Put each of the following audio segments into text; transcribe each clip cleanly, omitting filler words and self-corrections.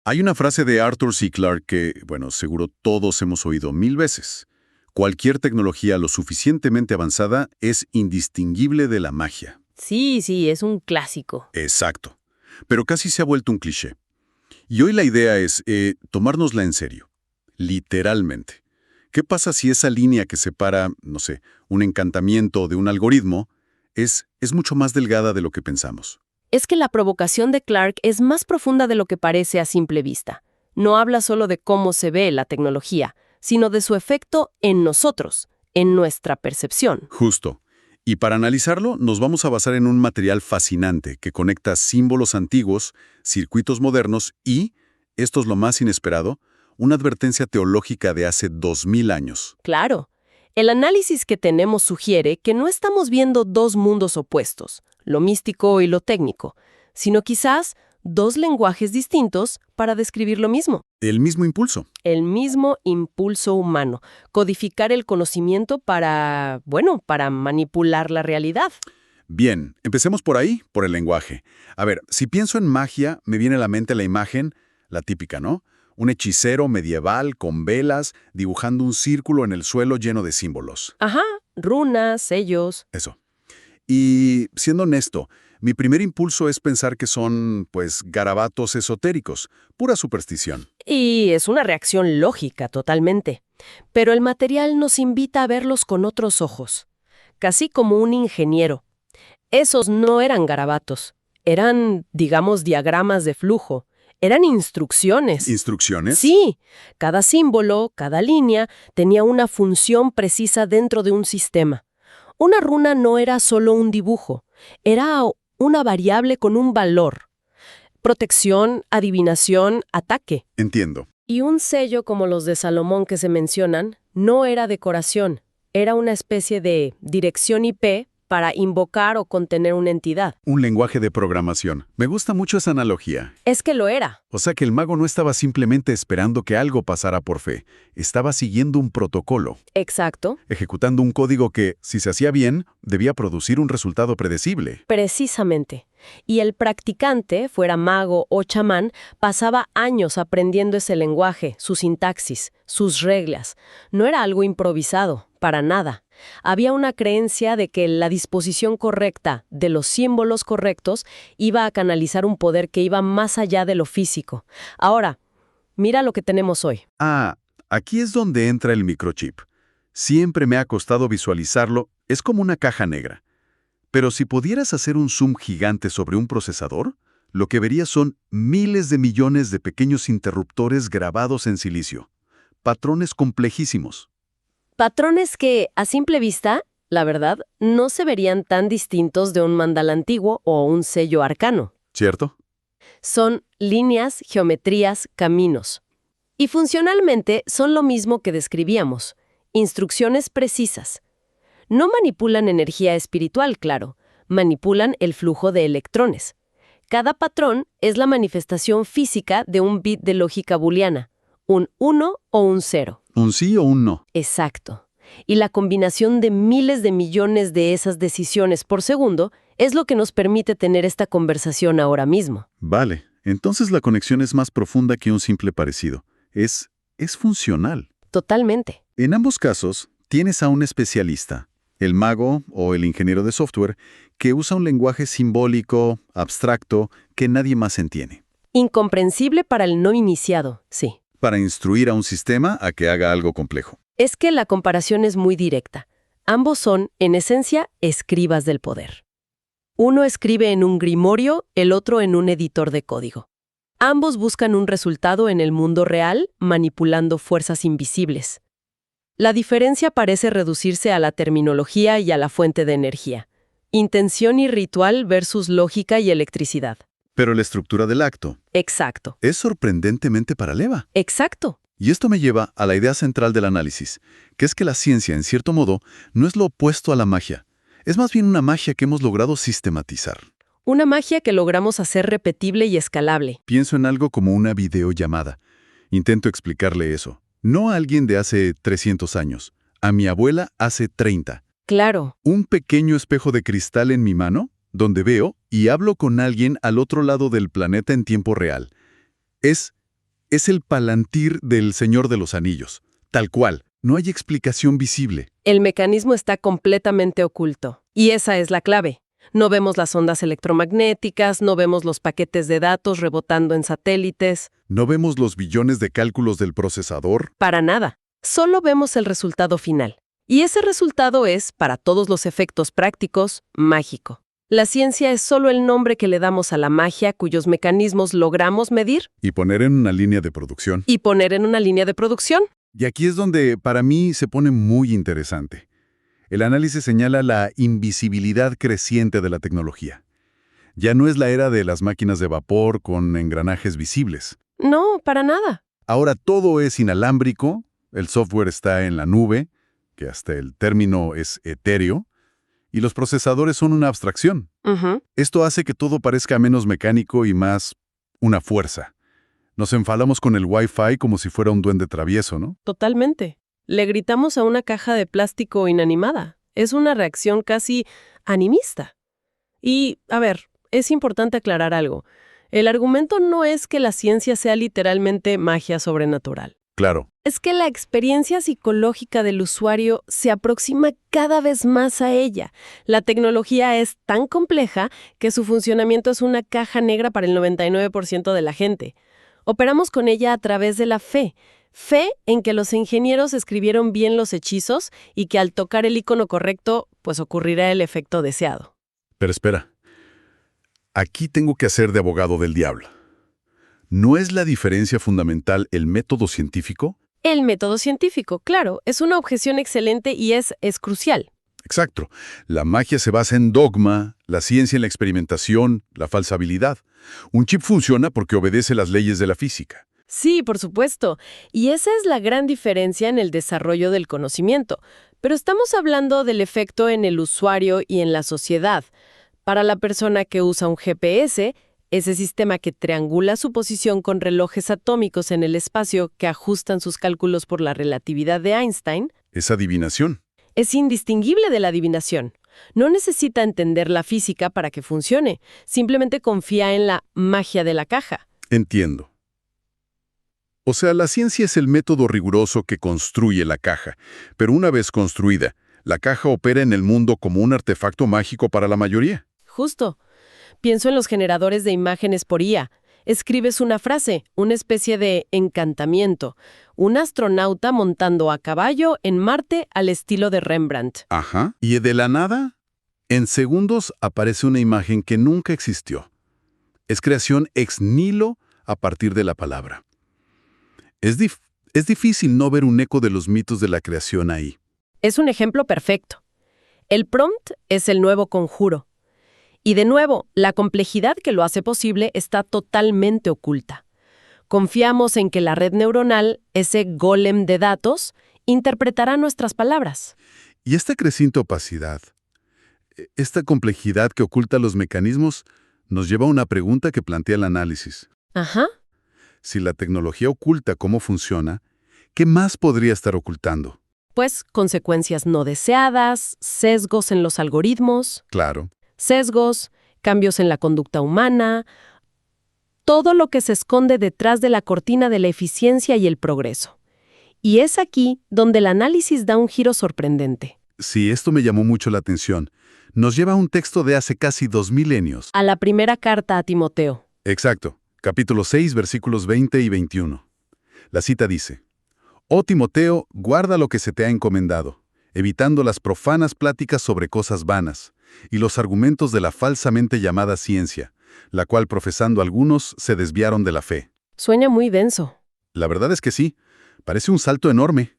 Hay una frase de Arthur C. Clarke que, bueno, seguro todos hemos oído 1000 veces. Cualquier tecnología lo suficientemente avanzada es indistinguible de la magia. Sí, sí, es un clásico. Exacto. Pero casi se ha vuelto un cliché. Y hoy la idea es tomárnosla en serio. Literalmente. ¿Qué pasa si esa línea que separa, no sé, un encantamiento de un algoritmo es mucho más delgada de lo que pensamos? Es que la provocación de Clarke es más profunda de lo que parece a simple vista. No habla solo de cómo se ve la tecnología, sino de su efecto en nosotros, en nuestra percepción. Justo. Y para analizarlo, nos vamos a basar en un material fascinante que conecta símbolos antiguos, circuitos modernos y, esto es lo más inesperado, una advertencia teológica de hace 2000 años. Claro, el análisis que tenemos sugiere que no estamos viendo dos mundos opuestos, lo místico y lo técnico, sino quizás dos lenguajes distintos para describir lo mismo. El mismo impulso. El mismo impulso humano, codificar el conocimiento para manipular la realidad. Bien, empecemos por ahí, por el lenguaje. A ver, si pienso en magia, me viene a la mente la imagen, la típica, ¿no? Un hechicero medieval con velas dibujando un círculo en el suelo lleno de símbolos. Ajá, runas, sellos. Eso. Y siendo honesto, mi primer impulso es pensar que son, pues, garabatos esotéricos, pura superstición. Y es una reacción lógica, totalmente. Pero el material nos invita a verlos con otros ojos, casi como un ingeniero. Esos no eran garabatos, eran, digamos, diagramas de flujo, eran instrucciones. ¿Instrucciones? Sí, cada símbolo, cada línea, tenía una función precisa dentro de un sistema. Una runa no era solo un dibujo, era una variable con un valor. Protección, adivinación, ataque. Entiendo. Y un sello como los de Salomón que se mencionan, no era decoración, era una especie de dirección IP para invocar o contener una entidad. Un lenguaje de programación. Me gusta mucho esa analogía. Es que lo era. O sea que el mago no estaba simplemente esperando que algo pasara por fe, estaba siguiendo un protocolo, Exacto. ejecutando un código que, si se hacía bien, debía producir un resultado predecible. Precisamente. Y el practicante, fuera mago o chamán, pasaba años aprendiendo ese lenguaje, su sintaxis, sus reglas. No era algo improvisado, para nada. Había una creencia de que la disposición correcta de los símbolos correctos iba a canalizar un poder que iba más allá de lo físico. Ahora, mira lo que tenemos hoy. Ah, aquí es donde entra el microchip. Siempre me ha costado visualizarlo, es como una caja negra. Pero si pudieras hacer un zoom gigante sobre un procesador, lo que verías son miles de millones de pequeños interruptores grabados en silicio. Patrones complejísimos. Patrones que, a simple vista, la verdad, no se verían tan distintos de un mandala antiguo o un sello arcano. ¿Cierto? Son líneas, geometrías, caminos. Y funcionalmente son lo mismo que describíamos, instrucciones precisas. No manipulan energía espiritual, claro, manipulan el flujo de electrones. Cada patrón es la manifestación física de un bit de lógica booleana, un 1 o un 0. ¿Un sí o un no? Exacto. Y la combinación de miles de millones de esas decisiones por segundo es lo que nos permite tener esta conversación ahora mismo. Vale, entonces la conexión es más profunda que un simple parecido. Es funcional. Totalmente. En ambos casos, tienes a un especialista, el mago o el ingeniero de software, que usa un lenguaje simbólico, abstracto, que nadie más entiende. Incomprensible para el no iniciado, sí. Para instruir a un sistema a que haga algo complejo. Es que la comparación es muy directa. Ambos son, en esencia, escribas del poder. Uno escribe en un grimorio, el otro en un editor de código. Ambos buscan un resultado en el mundo real, manipulando fuerzas invisibles. La diferencia parece reducirse a la terminología y a la fuente de energía. Intención y ritual versus lógica y electricidad. Pero la estructura del acto Exacto. es sorprendentemente paralela. Exacto. Y esto me lleva a la idea central del análisis, que es que la ciencia, en cierto modo, no es lo opuesto a la magia. Es más bien una magia que hemos logrado sistematizar. Una magia que logramos hacer repetible y escalable. Pienso en algo como una videollamada. Intento explicarle eso. No a alguien de hace 300 años, a mi abuela hace 30. Claro. Un pequeño espejo de cristal en mi mano, donde veo y hablo con alguien al otro lado del planeta en tiempo real. Es Es el Palantir del Señor de los Anillos. Tal cual. No hay explicación visible. El mecanismo está completamente oculto. Y esa es la clave. No vemos las ondas electromagnéticas, no vemos los paquetes de datos rebotando en satélites. No vemos los billones de cálculos del procesador. Para nada. Solo vemos el resultado final. Y ese resultado es, para todos los efectos prácticos, mágico. La ciencia es solo el nombre que le damos a la magia cuyos mecanismos logramos medir Y poner en una línea de producción. y poner en una línea de producción. Y aquí es donde, para mí, se pone muy interesante. El análisis señala la invisibilidad creciente de la tecnología. Ya no es la era de las máquinas de vapor con engranajes visibles. No, para nada. Ahora todo es inalámbrico, el software está en la nube, que hasta el término es etéreo, y los procesadores son una abstracción. Ujú. Esto hace que todo parezca menos mecánico y más una fuerza. Nos enfadamos con el Wi-Fi como si fuera un duende travieso, ¿no? Totalmente. Le gritamos a una caja de plástico inanimada. Es una reacción casi animista. Y, a ver, es importante aclarar algo. El argumento no es que la ciencia sea literalmente magia sobrenatural. Claro. Es que la experiencia psicológica del usuario se aproxima cada vez más a ella. La tecnología es tan compleja que su funcionamiento es una caja negra para el 99% de la gente. Operamos con ella a través de la fe. Fe en que los ingenieros escribieron bien los hechizos y que al tocar el icono correcto, pues ocurrirá el efecto deseado. Pero espera. Aquí tengo que hacer de abogado del diablo. ¿No es la diferencia fundamental el método científico? El método científico, claro, es una objeción excelente y es crucial. Exacto. La magia se basa en dogma, la ciencia en la experimentación, la falsabilidad. Un chip funciona porque obedece las leyes de la física. Sí, por supuesto. Y esa es la gran diferencia en el desarrollo del conocimiento. Pero estamos hablando del efecto en el usuario y en la sociedad. Para la persona que usa un GPS, ese sistema que triangula su posición con relojes atómicos en el espacio que ajustan sus cálculos por la relatividad de Einstein, Es adivinación. es indistinguible de la adivinación. No necesita entender la física para que funcione. Simplemente confía en la magia de la caja. Entiendo. O sea, la ciencia es el método riguroso que construye la caja, pero una vez construida, la caja opera en el mundo como un artefacto mágico para la mayoría. Justo. Pienso en los generadores de imágenes por IA. Escribes una frase, una especie de encantamiento. Un astronauta montando a caballo en Marte al estilo de Rembrandt. Ajá. Y de la nada, en segundos aparece una imagen que nunca existió. Es creación ex nihilo a partir de la palabra. Es difícil no ver un eco de los mitos de la creación ahí. Es un ejemplo perfecto. El prompt es el nuevo conjuro. Y de nuevo, la complejidad que lo hace posible está totalmente oculta. Confiamos en que la red neuronal, ese golem de datos, interpretará nuestras palabras. Y esta creciente opacidad, esta complejidad que oculta los mecanismos, nos lleva a una pregunta que plantea el análisis. Ajá. Si la tecnología oculta cómo funciona, ¿qué más podría estar ocultando? Pues consecuencias no deseadas, sesgos en los algoritmos, Claro. sesgos, cambios en la conducta humana, todo lo que se esconde detrás de la cortina de la eficiencia y el progreso. Y es aquí donde el análisis da un giro sorprendente. Sí, esto me llamó mucho la atención. Nos lleva a un texto de hace casi 2 milenios. A la primera carta a Timoteo. Exacto. Capítulo 6, versículos 20 y 21. La cita dice: «Oh Timoteo, guarda lo que se te ha encomendado, evitando las profanas pláticas sobre cosas vanas, y los argumentos de la falsamente llamada ciencia, la cual profesando algunos se desviaron de la fe». Suena muy denso. La verdad es que sí, parece un salto enorme.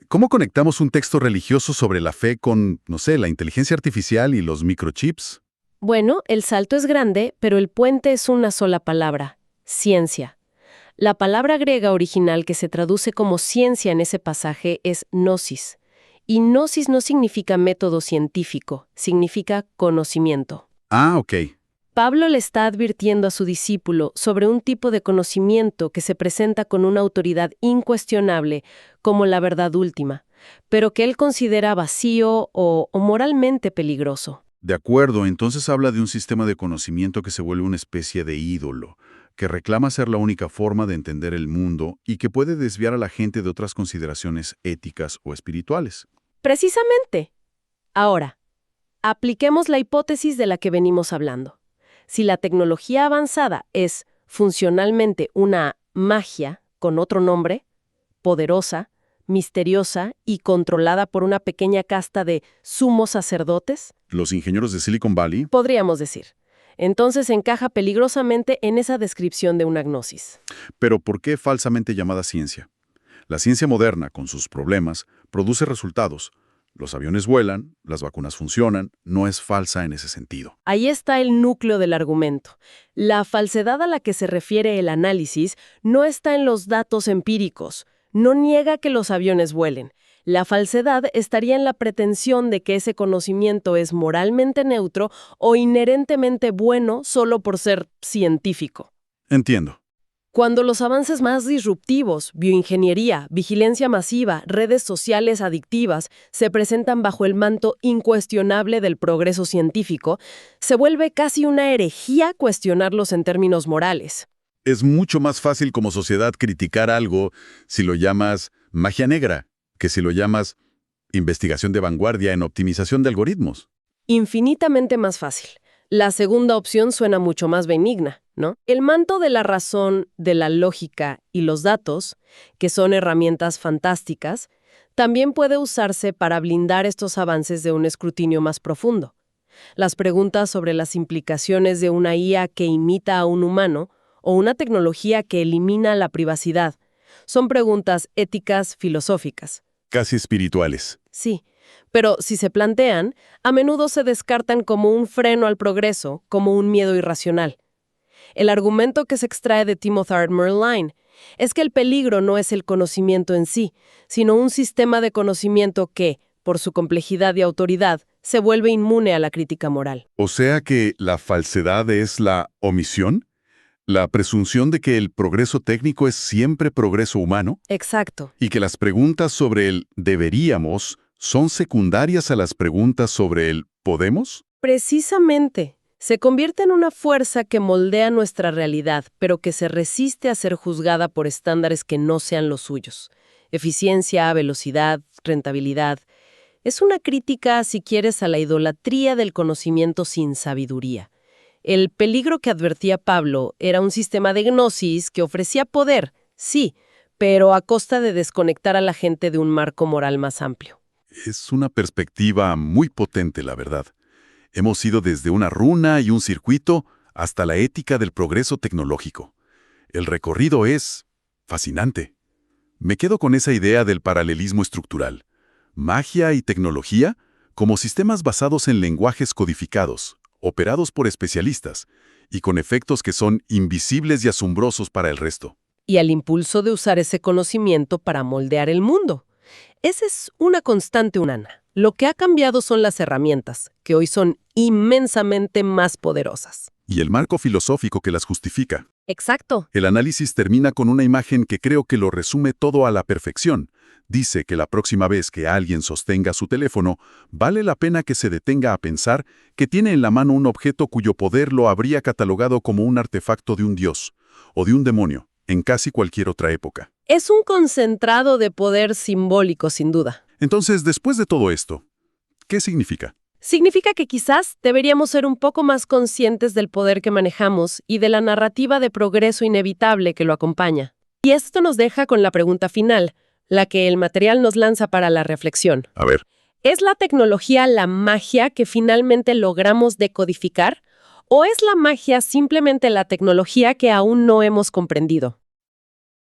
¿Cómo conectamos un texto religioso sobre la fe con, no sé, la inteligencia artificial y los microchips? Bueno, el salto es grande, pero el puente es una sola palabra: ciencia. La palabra griega original que se traduce como ciencia en ese pasaje es gnosis. Y gnosis no significa método científico, significa conocimiento. Ah, ok. Pablo le está advirtiendo a su discípulo sobre un tipo de conocimiento que se presenta con una autoridad incuestionable como la verdad última, pero que él considera vacío o moralmente peligroso. De acuerdo, entonces habla de un sistema de conocimiento que se vuelve una especie de ídolo, que reclama ser la única forma de entender el mundo y que puede desviar a la gente de otras consideraciones éticas o espirituales. Precisamente. Ahora, apliquemos la hipótesis de la que venimos hablando. Si la tecnología avanzada es funcionalmente una magia con otro nombre, poderosa, misteriosa y controlada por una pequeña casta de sumos sacerdotes, Los ingenieros de Silicon Valley, podríamos decir. Entonces encaja peligrosamente en esa descripción de una gnosis. pero ¿por qué falsamente llamada ciencia? La ciencia moderna, con sus problemas, produce resultados. Los aviones vuelan, las vacunas funcionan, no es falsa en ese sentido. Ahí está el núcleo del argumento. La falsedad a la que se refiere el análisis no está en los datos empíricos. No niega que los aviones vuelen. La falsedad estaría en la pretensión de que ese conocimiento es moralmente neutro o inherentemente bueno solo por ser científico. Entiendo. Cuando los avances más disruptivos, bioingeniería, vigilancia masiva, redes sociales adictivas, se presentan bajo el manto incuestionable del progreso científico, se vuelve casi una herejía cuestionarlos en términos morales. Es mucho más fácil como sociedad criticar algo si lo llamas magia negra que si lo llamas investigación de vanguardia en optimización de algoritmos. Infinitamente más fácil. La segunda opción suena mucho más benigna, ¿no? El manto de la razón, de la lógica y los datos, que son herramientas fantásticas, también puede usarse para blindar estos avances de un escrutinio más profundo. Las preguntas sobre las implicaciones de una IA que imita a un humano o una tecnología que elimina la privacidad son preguntas éticas filosóficas. Casi espirituales. Sí, pero si se plantean, a menudo se descartan como un freno al progreso, como un miedo irracional. El argumento que se extrae de Timothy Merline es que el peligro no es el conocimiento en sí, sino un sistema de conocimiento que, por su complejidad y autoridad, se vuelve inmune a la crítica moral. O sea que la falsedad es la omisión, la presunción de que el progreso técnico es siempre progreso humano, Exacto. y que las preguntas sobre el deberíamos son secundarias a las preguntas sobre el podemos. Precisamente. Se convierte en una fuerza que moldea nuestra realidad, pero que se resiste a ser juzgada por estándares que no sean los suyos. Eficiencia, velocidad, rentabilidad. Es una crítica, si quieres, a la idolatría del conocimiento sin sabiduría. El peligro que advertía Pablo era un sistema de gnosis que ofrecía poder, sí, pero a costa de desconectar a la gente de un marco moral más amplio. Es una perspectiva muy potente, la verdad. Hemos ido desde una runa y un circuito hasta la ética del progreso tecnológico. El recorrido es fascinante. Me quedo con esa idea del paralelismo estructural. Magia y tecnología como sistemas basados en lenguajes codificados, operados por especialistas, y con efectos que son invisibles y asombrosos para el resto. Y al impulso de usar ese conocimiento para moldear el mundo. Esa es una constante humana. Lo que ha cambiado son las herramientas, que hoy son inmensamente más poderosas. Y el marco filosófico que las justifica. Exacto. El análisis termina con una imagen que creo que lo resume todo a la perfección. Dice que la próxima vez que alguien sostenga su teléfono, vale la pena que se detenga a pensar que tiene en la mano un objeto cuyo poder lo habría catalogado como un artefacto de un dios o de un demonio en casi cualquier otra época. Es un concentrado de poder simbólico, sin duda. Entonces, después de todo esto, ¿qué significa? Significa que quizás deberíamos ser un poco más conscientes del poder que manejamos y de la narrativa de progreso inevitable que lo acompaña. Y esto nos deja con la pregunta final, la que el material nos lanza para la reflexión. A ver. ¿Es la tecnología la magia que finalmente logramos decodificar? ¿O es la magia simplemente la tecnología que aún no hemos comprendido?